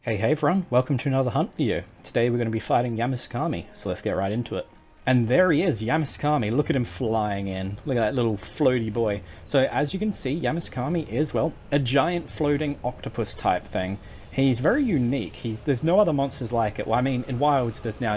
Hey everyone, welcome to another hunt video. Today we're going to be fighting Yamatsukami, so let's get right into it. And there he is, Yamatsukami. Look at him flying in. Look at that little floaty boy. So as you can see, Yamatsukami is, well, a giant floating octopus type thing. He's very unique. There's no other monsters like it. Well, I mean, in Wilds there's now,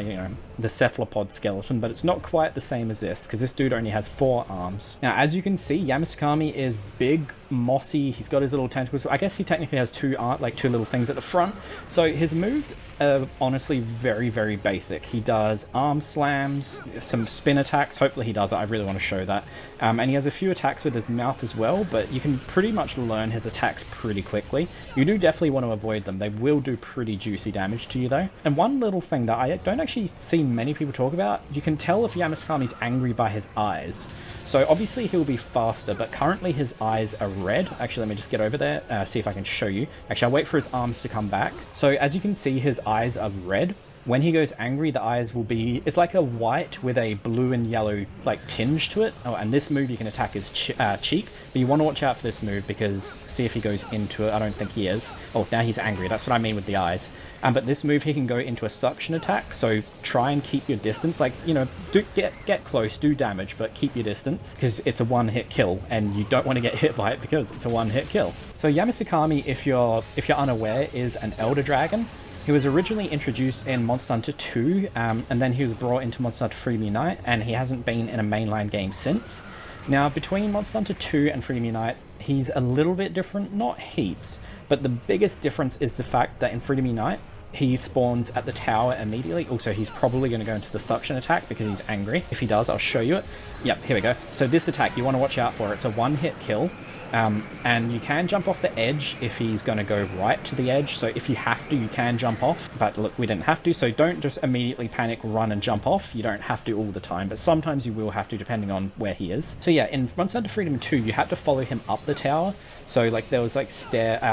the cephalopod skeleton, but it's not quite the same as this, because this dude only has 4 arms. Now, as you can see, Yamatsukami is big, mossy. He's got his little tentacles. I guess he technically has two little things at the front. So his moves are honestly very, very basic. He does arm slams, some spin attacks. Hopefully he does it. I really want to show that. And he has a few attacks with his mouth as well, but you can pretty much learn his attacks pretty quickly. You do definitely want to avoid them. They will do pretty juicy damage to you though. And one little thing that I don't actually see many people talk about, you can tell if Yamatsukami's angry by his eyes. So obviously he'll be faster, but currently his eyes are red. Actually, let me just get over there, see if I can show you. Actually, I'll wait for his arms to come back. So as you can see, his eyes are red. When he goes angry, the eyes will be, it's like a white with a blue and yellow like tinge to it. Oh, and this move you can attack his cheek, but you want to watch out for this move because see if he goes into it. I don't think he is. Oh, now he's angry. That's what I mean with the eyes. But this move he can go into a suction attack, so try and keep your distance. Like, do get close, do damage, but keep your distance because it's a one-hit kill, and you don't want to get hit by it because it's a one-hit kill. So Yamatsukami, if you're unaware, is an elder dragon. He was originally introduced in Monster Hunter 2, and then he was brought into Monster Hunter Freedom Unite, and he hasn't been in a mainline game since. Now, between Monster Hunter 2 and Freedom Unite, he's a little bit different, not heaps, but the biggest difference is the fact that in Freedom Unite, he spawns at the tower immediately. Also, he's probably going to go into the suction attack because he's angry. If he does, I'll show you it. Yep, here we go. So this attack, you want to watch out for. It's a one-hit kill. And you can jump off the edge if he's going to go right to the edge. So if you have to, you can jump off. But look, we didn't have to, so don't just immediately panic, run and jump off. You don't have to all the time, but sometimes you will have to depending on where he is. So yeah, in Monster Hunter Freedom 2, you had to follow him up the tower. So like there was like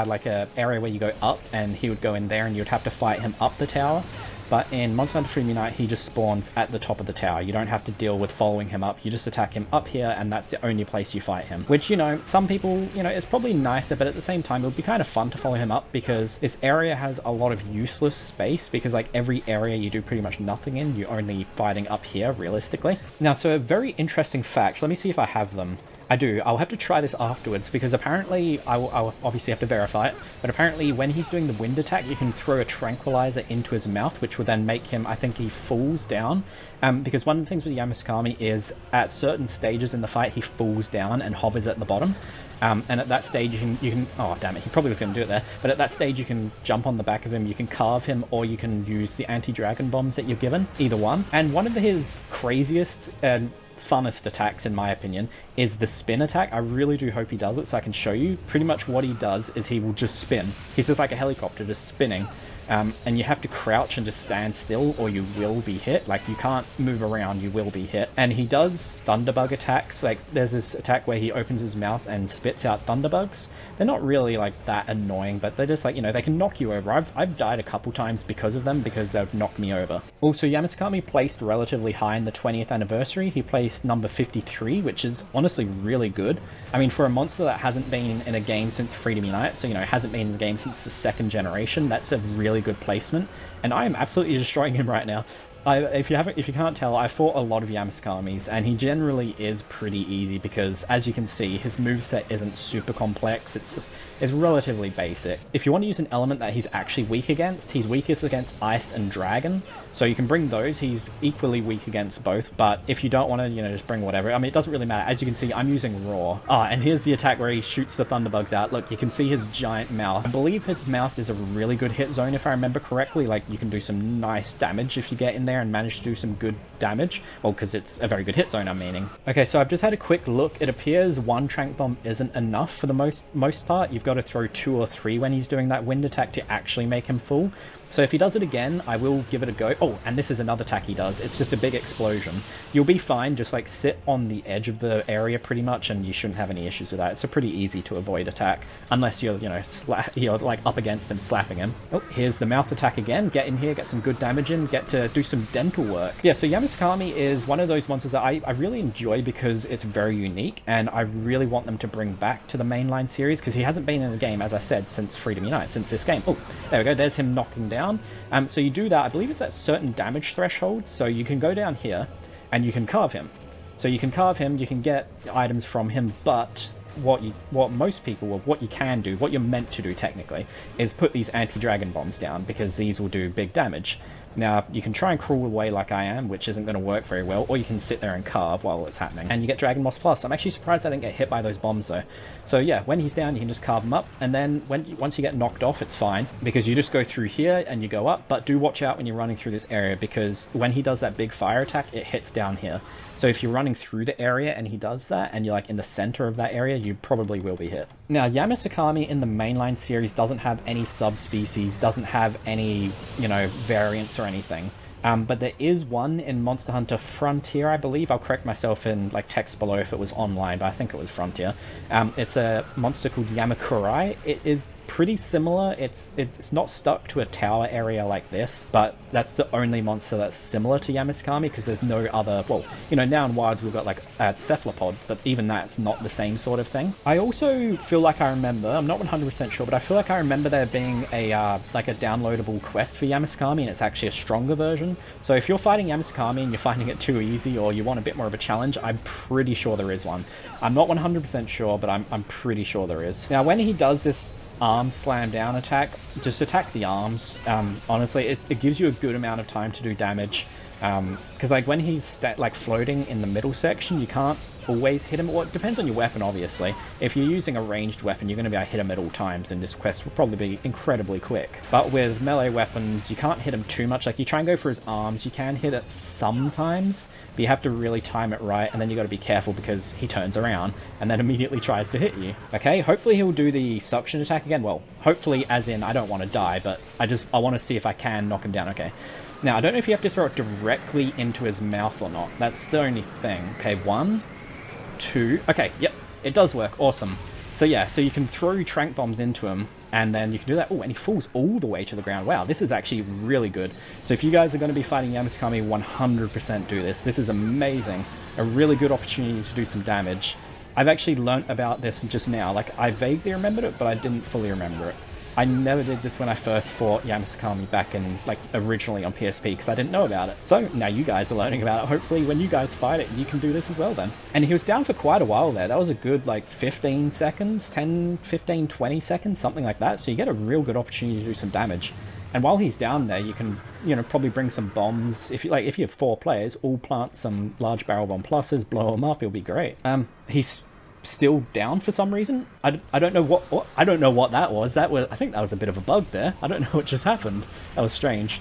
like a area where you go up and he would go in there and you'd have to fight him up the tower. But in Monster Hunter Freedom Unite, he just spawns at the top of the tower. You don't have to deal with following him up. You just attack him up here, and that's the only place you fight him. Which, some people, it's probably nicer, but at the same time, it would be kind of fun to follow him up because this area has a lot of useless space because, like, every area you do pretty much nothing in, you're only fighting up here, realistically. Now, so a very interesting fact. Let me see if I have them. I do. I'll have to try this afterwards because apparently I'll obviously have to verify it, but apparently when he's doing the wind attack, you can throw a tranquilizer into his mouth, which will then make him, I think he falls down. Because one of the things with Yamatsukami is at certain stages in the fight, he falls down and hovers at the bottom. And at that stage you can oh damn it, he probably was going to do it there, but at that stage you can jump on the back of him, you can carve him, or you can use the anti-dragon bombs that you're given, either one. And one of his craziest and funnest attacks, in my opinion, is the spin attack. I really do hope he does it so I can show you. Pretty much what he does is he will just spin. He's just like a helicopter just spinning. And you have to crouch and just stand still or you will be hit. Like, you can't move around, you will be hit. And he does thunderbug attacks. Like, there's this attack where he opens his mouth and spits out thunderbugs. They're not really like that annoying, but they're just like, they can knock you over. I've died a couple times because of them, because they've knocked me over. Also, Yamatsukami placed relatively high in the 20th anniversary. He placed number 53, which is honestly really good. I mean, for a monster that hasn't been in a game since Freedom Unite, so hasn't been in the game since the 2nd generation, that's a really good placement, and I am absolutely destroying him right now. If you can't tell, I fought a lot of Yamatsukami's, and he generally is pretty easy because, as you can see, his moveset isn't super complex. It's relatively basic. If you want to use an element that he's actually weak against, he's weakest against ice and dragon, so you can bring those. He's equally weak against both, but if you don't want to, just bring whatever. I mean, it doesn't really matter. As you can see, I'm using raw. And here's the attack where he shoots the thunderbugs out. Look, you can see his giant mouth. I believe his mouth is a really good hit zone, if I remember correctly. Like, you can do some nice damage if you get in there and manage to do some good damage. Well, because it's a very good hit zone, I'm meaning. Okay, so I've just had a quick look. It appears one trank bomb isn't enough for the most part. You've got to throw 2 or 3 when he's doing that wind attack to actually make him fall. So if he does it again, I will give it a go. Oh, and this is another attack he does. It's just a big explosion. You'll be fine. Just like sit on the edge of the area pretty much, and you shouldn't have any issues with that. It's a pretty easy to avoid attack, unless you're, you know, you're like up against him, slapping him. Oh, here's the mouth attack again. Get in here, get some good damage in, get to do some dental work. Yeah, so Yamatsukami is one of those monsters that I really enjoy because it's very unique, and I really want them to bring back to the mainline series because he hasn't been in the game, as I said, since Freedom Unite, since this game. Oh, there we go. There's him knocking down. So you do that, I believe it's at certain damage thresholds, so you can go down here and you can carve him. So you can carve him, you can get items from him, but what most people, or what you can do, what you're meant to do technically, is put these anti-dragon bombs down, because these will do big damage. Now, you can try and crawl away like I am, which isn't going to work very well, or you can sit there and carve while it's happening, and you get Dragon Moss Plus. I'm actually surprised I didn't get hit by those bombs, though. So yeah, when he's down, you can just carve him up, and then once you get knocked off, it's fine, because you just go through here and you go up, but do watch out when you're running through this area, because when he does that big fire attack, it hits down here. So if you're running through the area and he does that, and you're like in the center of that area, you probably will be hit. Now, Yamatsukami in the mainline series doesn't have any subspecies, doesn't have any, you know, variants or anything. But there is one in Monster Hunter Frontier, I believe. I'll correct myself in like text below if it was online, but I think it was Frontier. It's a monster called Yamakurai. It is pretty similar. It's not stuck to a tower area like this, but that's the only monster that's similar to Yamatsukami, because there's no other, well, you know, now in Wilds we've got like a cephalopod, but even that's not the same sort of thing. I also feel like I remember, I'm not 100% sure, but I feel like I remember there being a like a downloadable quest for Yamatsukami, and it's actually a stronger version. So if you're fighting Yamatsukami and you're finding it too easy, or you want a bit more of a challenge, I'm pretty sure there is one. I'm not 100% sure, but I'm pretty sure there is. Now, when he does this arm slam down attack, just attack the arms. Honestly, it gives you a good amount of time to do damage, because like when he's like floating in the middle section, you can't always hit him. Well, it depends on your weapon, obviously. If you're using a ranged weapon, you're going to be able to hit him at all times, and this quest will probably be incredibly quick. But with melee weapons, you can't hit him too much. Like, you try and go for his arms, you can hit it sometimes, but you have to really time it right, and then you got to be careful because he turns around and then immediately tries to hit you. Okay, hopefully he'll do the suction attack again. Well, hopefully as in I don't want to die, but I want to see if I can knock him down. Okay. Now, I don't know if you have to throw it directly into his mouth or not. That's the only thing. Okay, 1, 2. Okay, yep, it does work. Awesome. So yeah, so you can throw trank bombs into him, and then you can do that. Oh, and he falls all the way to the ground. Wow, this is actually really good. So if you guys are going to be fighting Yamatsukami, 100% do this. This is amazing. A really good opportunity to do some damage. I've actually learnt about this just now. Like, I vaguely remembered it, but I didn't fully remember it. I never did this when I first fought Yamatsukami back in, like, originally on PSP, because I didn't know about it. So now you guys are learning about it. Hopefully when you guys fight it, you can do this as well then. And he was down for quite a while there. That was a good, like, 15 seconds, 10, 15, 20 seconds, something like that. So you get a real good opportunity to do some damage. And while he's down there, you can, you know, probably bring some bombs. If you have 4 players, all plant some large barrel bomb pluses, blow them up, it'll be great. He's still down for some reason. I don't know what that was. I think that was a bit of a bug there. I don't know what just happened. That was strange.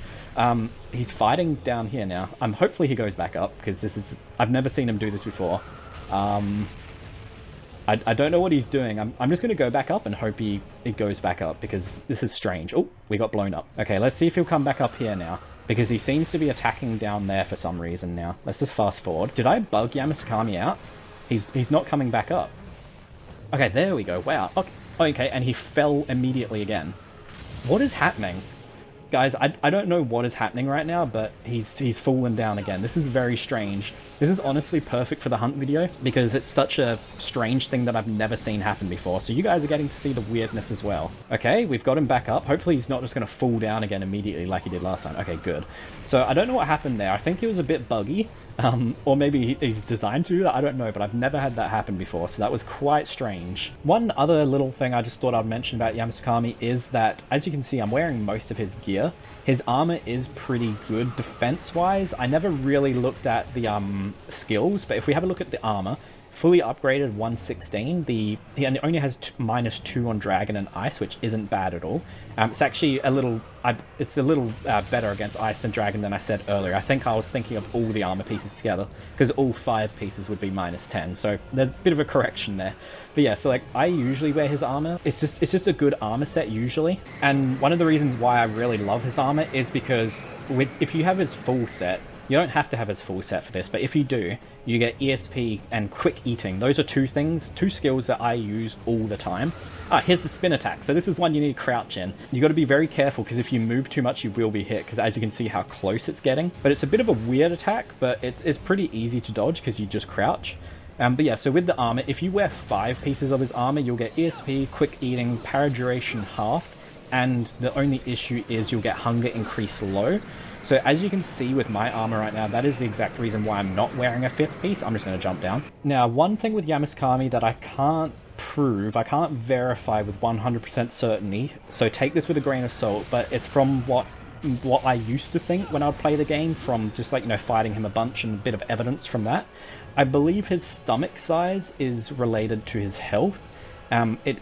He's fighting down here now. Hopefully he goes back up, because I've never seen him do this before. I don't know what he's doing. I'm just going to go back up and hope he goes back up, because this is strange. Oh, we got blown up. Okay, let's see if he'll come back up here now, because he seems to be attacking down there for some reason now. Let's just fast forward. Did I bug Yamatsukami out? He's not coming back up. Okay, there we go. Wow. Okay, and he fell immediately again. What is happening? Guys, I don't know what is happening right now, but he's fallen down again. This is very strange. This is honestly perfect for the hunt video, because it's such a strange thing that I've never seen happen before. So you guys are getting to see the weirdness as well. Okay, we've got him back up. Hopefully he's not just going to fall down again immediately like he did last time. Okay, good. So I don't know what happened there. I think he was a bit buggy. Or maybe he's designed to do that, I don't know, but I've never had that happen before, so that was quite strange. One other little thing I just thought I'd mention about Yamatsukami is that, as you can see, I'm wearing most of his gear. His armor is pretty good defense-wise. I never really looked at the skills, but if we have a look at the armor, fully upgraded 116. He only has -2 on Dragon and Ice, which isn't bad at all. It's actually a little better against Ice and Dragon than I said earlier. I think I was thinking of all the armor pieces together, because all 5 pieces would be -10, so there's a bit of a correction there. But yeah, so like I usually wear his armor. It's just a good armor set usually, and one of the reasons why I really love his armor is because if you have his full set, you don't have to have his full set for this, but if you do, you get ESP and Quick Eating. Those are two skills that I use all the time. Here's the spin attack. So this is one you need to crouch in. You got to be very careful, because if you move too much, you will be hit, because as you can see how close it's getting. But it's a bit of a weird attack, but it's pretty easy to dodge because you just crouch. But yeah, so with the armor, if you wear 5 pieces of his armor, you'll get ESP, Quick Eating, Para Duration halved, and the only issue is you'll get Hunger increased low. So as you can see with my armor right now, that is the exact reason why I'm not wearing a 5th piece. I'm just going to jump down. Now, one thing with Yamatsukami that I can't prove, I can't verify with 100% certainty, so take this with a grain of salt, but it's from what I used to think when I would play the game, from just like, you know, fighting him a bunch and a bit of evidence from that. I believe his stomach size is related to his health.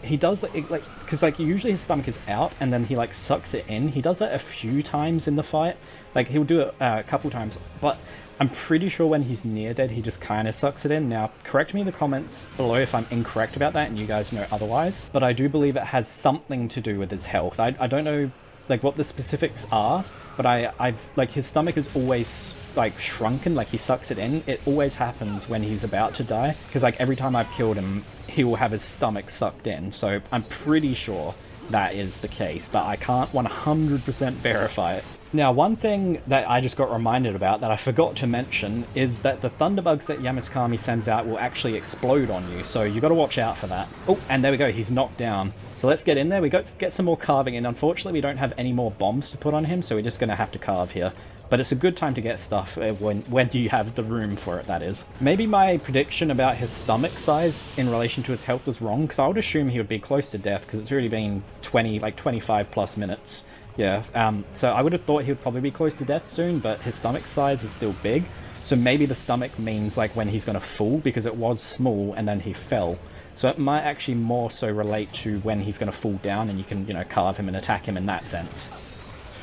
He does like because like usually his stomach is out and then he like sucks it in. He does that a few times in the fight. Like he'll do it a couple times, but I'm pretty sure when he's near dead, he just kind of sucks it in. Now, correct me in the comments below if I'm incorrect about that and you guys know otherwise, but I do believe it has something to do with his health. I don't know like what the specifics are, but I've like his stomach is always like shrunken, like he sucks it in. It always happens when he's about to die, because like every time I've killed him, he will have his stomach sucked in. So I'm pretty sure that is the case, but I can't 100% verify it. Now, one thing that I just got reminded about that I forgot to mention is that the thunderbugs that Yamatsukami sends out will actually explode on you, so you got to watch out for that. Oh, and there we go, he's knocked down. So let's get in there, we got to get some more carving in. Unfortunately, we don't have any more bombs to put on him, so we're just going to have to carve here. But it's a good time to get stuff when you have the room for it, that is. Maybe my prediction about his stomach size in relation to his health was wrong, because I would assume he would be close to death, because it's already been 25 plus minutes. Yeah, so I would have thought he would probably be close to death soon, but his stomach size is still big. So maybe the stomach means like when he's going to fall, because it was small and then he fell. So it might actually more so relate to when he's going to fall down and you can, you know, carve him and attack him in that sense.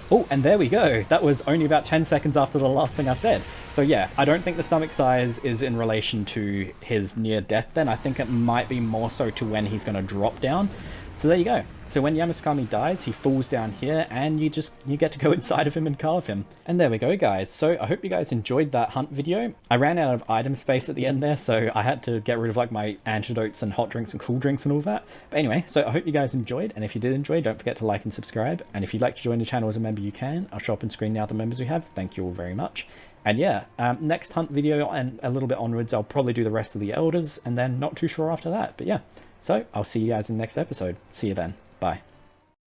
Oh, and there we go. That was only about 10 seconds after the last thing I said. So yeah, I don't think the stomach size is in relation to his near death then. I think it might be more so to when he's going to drop down. So there you go. So when Yamatsukami dies, he falls down here and you get to go inside of him and carve him. And there we go, guys. So I hope you guys enjoyed that hunt video. I ran out of item space at the end there, so I had to get rid of like my antidotes and hot drinks and cool drinks and all that. But anyway, so I hope you guys enjoyed, and if you did enjoy, don't forget to like and subscribe. And if you'd like to join the channel as a member, you can. I'll show up on screen now the members we have. Thank you all very much. And yeah, next hunt video and a little bit onwards, I'll probably do the rest of the elders, and then not too sure after that. But yeah, so I'll see you guys in the next episode. See you then. Bye.